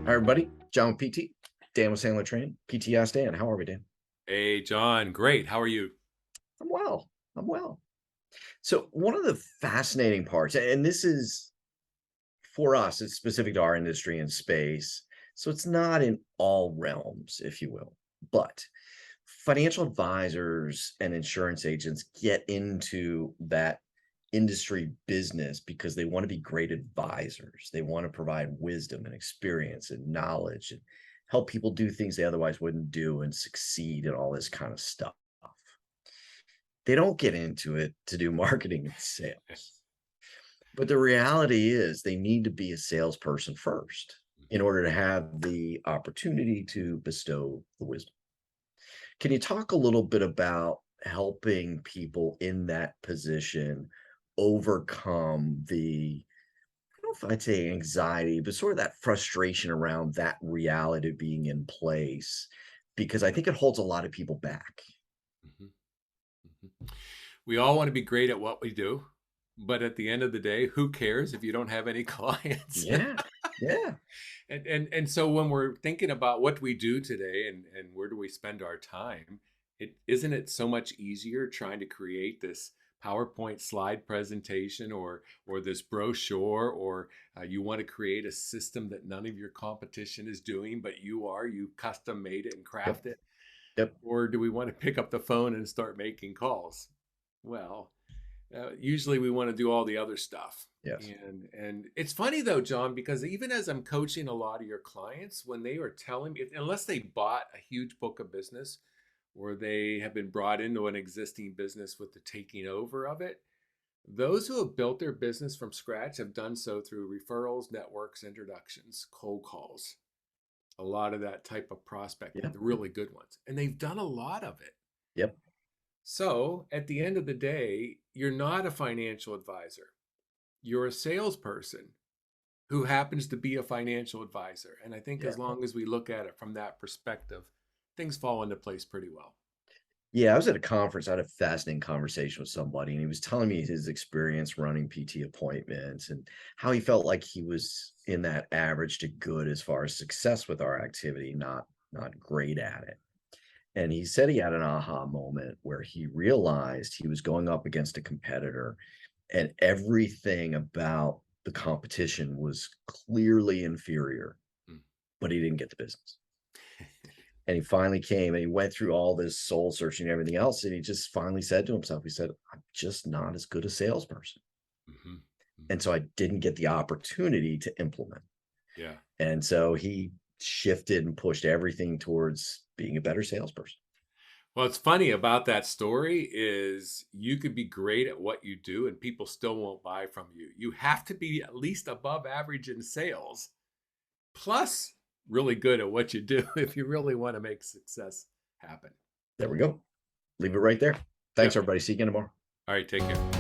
Hi, everybody. John with PT. Dan with Sandler Training. PT Ask Dan. How are we, Dan? Hey, John. Great. How are you? I'm well. I'm well. So, one of the fascinating parts, and this is for us, it's specific to our industry and space. So, it's not in all realms, if you will. But financial advisors and insurance agents get into that industry business because they want to be great advisors. They want to provide wisdom and experience and knowledge and help people do things they otherwise wouldn't do and succeed and all this kind of stuff. They don't get into it to do marketing and sales. But the reality is they need to be a salesperson first in Mhm. order to have the opportunity to bestow the wisdom. Can you talk a little bit about helping people in that position overcome the, I don't know if I'd say anxiety, but sort of that frustration around that reality being in place? Because I think it holds a lot of people back. Mhm. Mhm. We all want to be great at what we do, but at the end of the day, who cares if you don't have any clients? Yeah. Yeah. And so when we're thinking about what we do today and where do we spend our time, it isn't it so much easier trying to create this PowerPoint slide presentation or this brochure or you want to create a system that none of your competition is doing, but you custom made it and Yep. craft it. Yep. Or do we want to pick up the phone and start making calls? Well, usually we want to do all the other stuff. Yes. And it's funny though, John, because even as I'm coaching a lot of your clients, when they are telling me, unless they bought a huge book of business or they have been brought into an existing business with the taking over of it, those who have built their business from scratch have done so through referrals, networks, introductions, cold calls, a lot of that type of prospecting, Yeah. the really good ones. And they've done a lot of it. Yep. So at the end of the day, you're not a financial advisor. You're a salesperson who happens to be a financial advisor. And I think Yeah. as long as we look at it from that perspective, things fall into place pretty well. Yeah, I was at a conference. I had a fascinating conversation with somebody, and he was telling me his experience running PT appointments and how he felt like he was in that average to good as far as success with our activity, not great at it. And he said he had an aha moment where he realized he was going up against a competitor, and everything about the competition was clearly inferior, Mm. but he didn't get the business. And he finally came and he went through all this soul searching and everything else. And he just finally said to himself, he said, I'm just not as good a salesperson. Hmm. And Hmm. so I didn't get the opportunity to implement. Yeah. And so he shifted and pushed everything towards being a better salesperson. Well, it's funny about that story is you could be great at what you do and people still won't buy from you. You have to be at least above average in sales, plus really good at what you do if you really want to make success happen. There we go. Leave it right there. Thanks, Yep. everybody. See you again tomorrow. All right, take care.